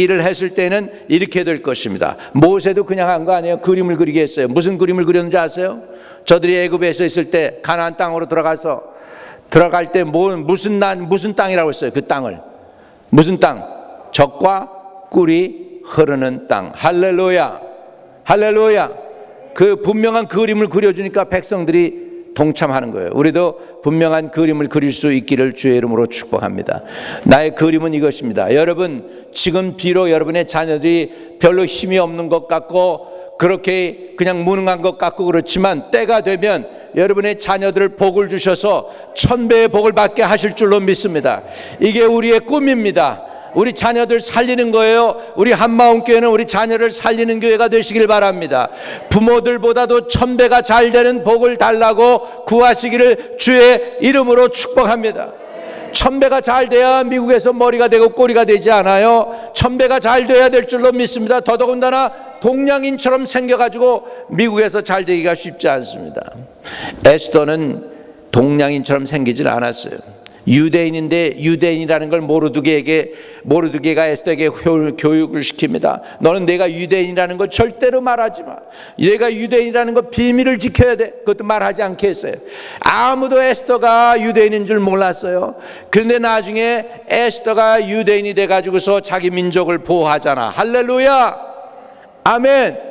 일을 했을 때는 이렇게 될 것입니다. 모세도 그냥 한 거 아니에요. 그림을 그리게 했어요. 무슨 그림을 그렸는지 아세요? 저들이 애굽에서 있을 때 가나안 땅으로 들어갈 때 무슨 땅이라고 했어요? 그 땅을 무슨 땅? 젖과 꿀이 흐르는 땅. 할렐루야. 할렐루야. 그 분명한 그림을 그려주니까 백성들이 동참하는 거예요. 우리도 분명한 그림을 그릴 수 있기를 주의 이름으로 축복합니다. 나의 그림은 이것입니다. 여러분, 지금 비록 여러분의 자녀들이 별로 힘이 없는 것 같고 그렇게 그냥 무능한 것 같고 그렇지만 때가 되면 여러분의 자녀들을 복을 주셔서 1000배의 복을 받게 하실 줄로 믿습니다. 이게 우리의 꿈입니다. 우리 자녀들 살리는 거예요. 우리 한마음교회는 우리 자녀를 살리는 교회가 되시길 바랍니다. 부모들보다도 1000배가 잘 되는 복을 달라고 구하시기를 주의 이름으로 축복합니다. 1000배가 잘 돼야 미국에서 머리가 되고 꼬리가 되지 않아요. 1000배가 잘 돼야 될 줄로 믿습니다. 더더군다나 동양인처럼 생겨가지고 미국에서 잘 되기가 쉽지 않습니다. 에스더는 동양인처럼 생기질 않았어요. 유대인인데 유대인이라는 걸 모르드게가 에스더에게 교육을 시킵니다. 너는 내가 유대인이라는 걸 절대로 말하지 마. 내가 유대인이라는 거 비밀을 지켜야 돼. 그것도 말하지 않게 했어요. 아무도 에스더가 유대인인 줄 몰랐어요. 그런데 나중에 에스더가 유대인이 돼가지고서 자기 민족을 보호하잖아. 할렐루야. 아멘.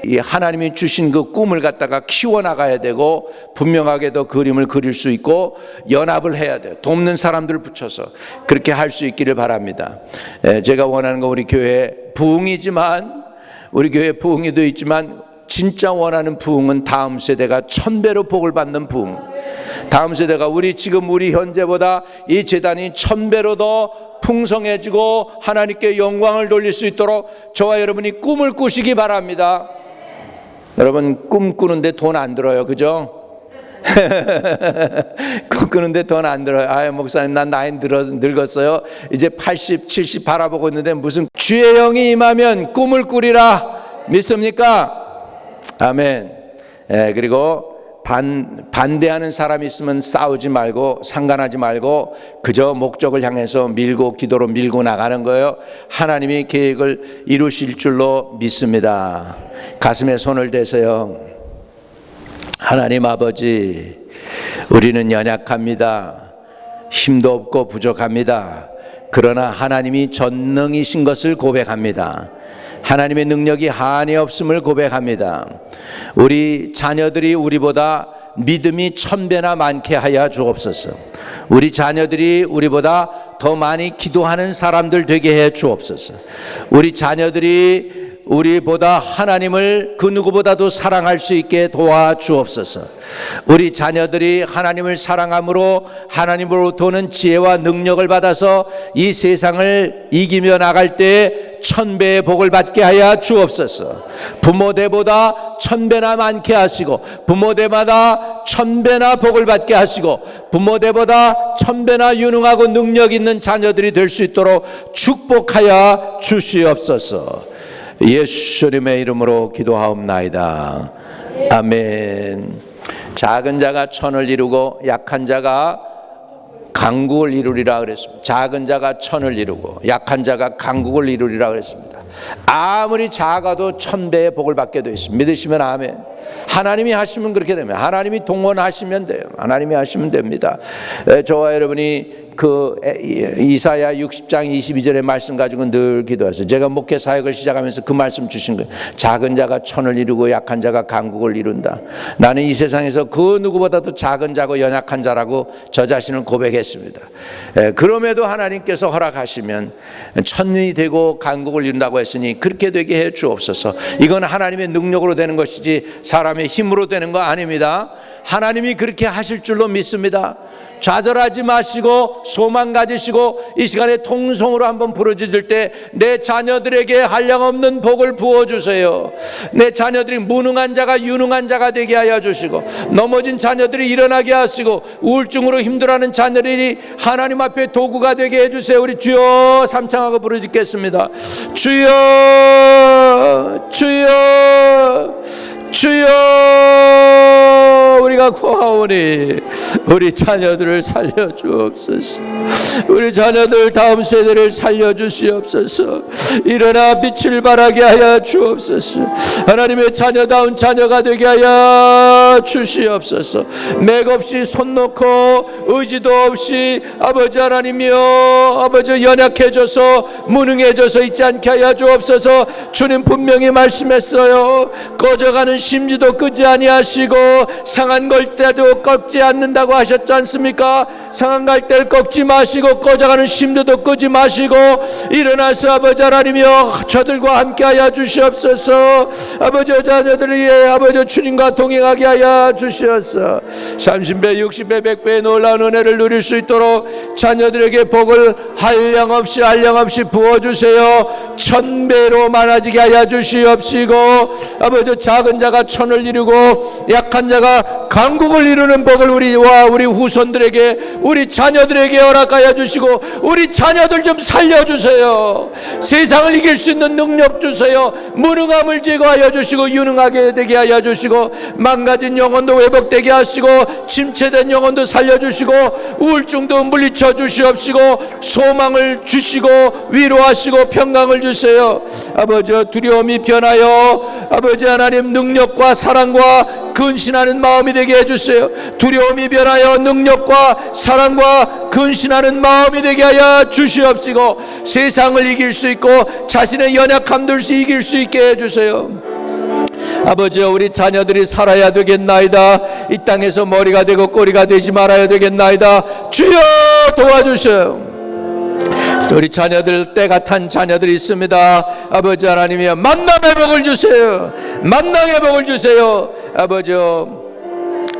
이 하나님이 주신 그 꿈을 갖다가 키워나가야 되고 분명하게도 그림을 그릴 수 있고 연합을 해야 돼요. 돕는 사람들을 붙여서 그렇게 할 수 있기를 바랍니다. 제가 원하는 건 우리 교회 부흥이지만 우리 교회 부흥이도 있지만 진짜 원하는 부흥은 다음 세대가 1000배로 복을 받는 부흥. 다음 세대가 우리 현재보다 이 재단이 1000배로 더 풍성해지고 하나님께 영광을 돌릴 수 있도록 저와 여러분이 꿈을 꾸시기 바랍니다. 여러분 꿈 꾸는데 돈 안 들어요, 그죠? 꿈 꾸는데 돈 안 들어요. 아, 목사님 난 나이 늙었어요. 이제 80, 70 바라보고 있는데 무슨 주의 영이 임하면 꿈을 꾸리라. 믿습니까? 아멘. 그리고 반대하는 사람이 있으면 싸우지 말고 상관하지 말고 그저 목적을 향해서 기도로 밀고 나가는 거예요. 하나님이 계획을 이루실 줄로 믿습니다. 가슴에 손을 대세요. 하나님 아버지, 우리는 연약합니다. 힘도 없고 부족합니다. 그러나 하나님이 전능이신 것을 고백합니다. 하나님의 능력이 한이 없음을 고백합니다. 우리 자녀들이 우리보다 믿음이 1000배나 많게 하여 주옵소서. 우리 자녀들이 우리보다 더 많이 기도하는 사람들 되게 해 주옵소서. 우리 자녀들이 우리보다 하나님을 그 누구보다도 사랑할 수 있게 도와주옵소서. 우리 자녀들이 하나님을 사랑함으로 하나님으로부터 오는 지혜와 능력을 받아서 이 세상을 이기며 나갈 때 1000배의 복을 받게 하여 주옵소서. 부모대보다 1000배나 많게 하시고 부모대마다 1000배나 복을 받게 하시고 부모대보다 1000배나 유능하고 능력 있는 자녀들이 될 수 있도록 축복하여 주시옵소서. 예수님의 이름으로 기도하옵나이다. 아멘. 작은 자가 천을 이루고 약한 자가 강국을 이루리라 그랬습니다. 작은 자가 천을 이루고 약한 자가 강국을 이루리라 그랬습니다. 아무리 작아도 1000배의 복을 받게 되어 있습니다. 믿으시면 아멘. 하나님이 하시면 그렇게 됩니다. 하나님이 동원하시면 돼요. 하나님이 하시면 됩니다. 저와 여러분이 이사야 60장 22절의 말씀 가지고 늘 기도했어요. 제가 목회 사역을 시작하면서 그 말씀 주신 거예요. 작은 자가 천을 이루고 약한 자가 강국을 이룬다. 나는 이 세상에서 그 누구보다도 작은 자고 연약한 자라고 저 자신을 고백했습니다. 그럼에도 하나님께서 허락하시면 천이 되고 강국을 이룬다고 했으니 그렇게 되게 해 주옵소서. 이건 하나님의 능력으로 되는 것이지 사람의 힘으로 되는 거 아닙니다. 하나님이 그렇게 하실 줄로 믿습니다. 좌절하지 마시고 소망 가지시고 이 시간에 통성으로 한번 부르짖을 때 내 자녀들에게 한량없는 복을 부어주세요. 내 자녀들이 무능한 자가 유능한 자가 되게 하여 주시고, 넘어진 자녀들이 일어나게 하시고, 우울증으로 힘들어하는 자녀들이 하나님 앞에 도구가 되게 해주세요. 우리 주여 삼창하고 부르짖겠습니다. 주여 주여 주여, 우리가 구하오니 우리 자녀들을 살려주옵소서. 우리 자녀들 다음 세대를 살려주시옵소서. 일어나 빛을 발하게 하여 주옵소서. 하나님의 자녀다운 자녀가 되게 하여 주시옵소서. 맥없이 손 놓고 의지도 없이 아버지 하나님이여, 아버지 연약해져서 무능해져서 있지 않게 하여 주옵소서. 주님 분명히 말씀했어요. 꺼져가는 심지도 끄지 아니하시고 상한 갈대도 꺾지 않는다고 하셨지 않습니까? 상한 갈대를 꺾지 마시고 꺼져가는 심지도 끄지 마시고 일어나서 아버지 하나님이여 저들과 함께하여 주시옵소서. 아버지 자녀들이 아버지 주님과 동행하게 하여 주시옵소서. 30배 60배 100배의 놀라운 은혜를 누릴 수 있도록 자녀들에게 복을 한량없이 부어주세요. 1000배로 많아지게 하여 주시옵시고, 아버지 작은 자가 천을 이루고 약한 자가 강국을 이루는 복을 우리와 우리 후손들에게, 우리 자녀들에게 허락하여 주시고, 우리 자녀들 좀 살려주세요. 세상을 이길 수 있는 능력 주세요. 무능함을 제거하여 주시고 유능하게 되게 하여 주시고, 망가진 영혼도 회복되게 하시고, 침체된 영혼도 살려주시고, 우울증도 물리쳐 주시옵시고, 소망을 주시고 위로하시고 평강을 주세요. 아버지 두려움이 변하여 아버지 하나님 능력과 사랑과 근신하는 마음이 되게 해주세요. 두려움이 변하여 능력과 사랑과 근신하는 마음이 되게 하여 주시옵시고, 세상을 이길 수 있고 자신의 연약함들 이길 수 있게 해주세요. 아버지 우리 자녀들이 살아야 되겠나이다. 이 땅에서 머리가 되고 꼬리가 되지 말아야 되겠나이다. 주여 도와주세요. 우리 자녀들 때가 탄 자녀들이 있습니다. 아버지 하나님이여 만남의 복을 주세요. 만남의 복을 주세요. 아버지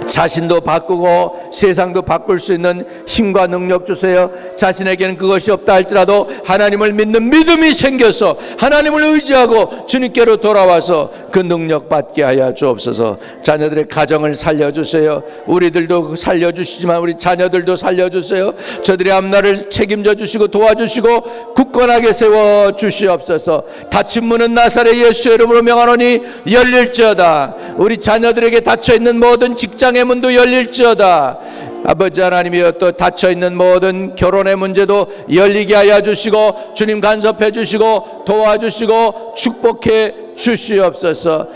자신도 바꾸고 세상도 바꿀 수 있는 힘과 능력 주세요. 자신에게는 그것이 없다 할지라도 하나님을 믿는 믿음이 생겨서 하나님을 의지하고 주님께로 돌아와서 그 능력 받게 하여 주옵소서. 자녀들의 가정을 살려주세요. 우리들도 살려주시지만 우리 자녀들도 살려주세요. 저들의 앞날을 책임져 주시고 도와주시고 굳건하게 세워 주시옵소서. 닫힌 문은 나사렛 예수의 이름으로 명하노니 열릴지어다. 우리 자녀들에게 닫혀있는 모든 직장의 문도 열릴지어다. 아버지 하나님이여 또 닫혀있는 모든 결혼의 문제도 열리게 하여 주시고 주님 간섭해 주시고 도와주시고 축복해 주시옵소서.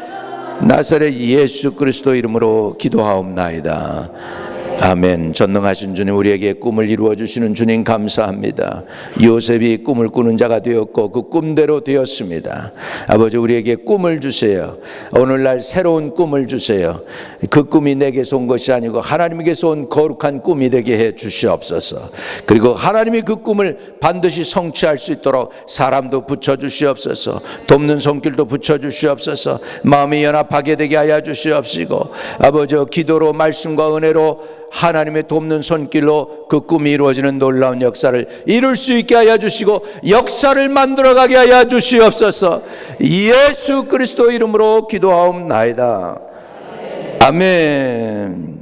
나사렛 예수 그리스도 이름으로 기도하옵나이다. 아멘. 전능하신 주님, 우리에게 꿈을 이루어 주시는 주님 감사합니다. 요셉이 꿈을 꾸는 자가 되었고 그 꿈대로 되었습니다. 아버지 우리에게 꿈을 주세요. 오늘날 새로운 꿈을 주세요. 그 꿈이 내게서 온 것이 아니고 하나님께서 온 거룩한 꿈이 되게 해 주시옵소서. 그리고 하나님이 그 꿈을 반드시 성취할 수 있도록 사람도 붙여 주시옵소서. 돕는 손길도 붙여 주시옵소서. 마음이 연합하게 되게 하여 주시옵시고, 아버지 기도로 말씀과 은혜로 하나님의 돕는 손길로 그 꿈이 이루어지는 놀라운 역사를 이룰 수 있게 하여 주시고 역사를 만들어가게 하여 주시옵소서. 예수 그리스도 이름으로 기도하옵나이다. 아멘.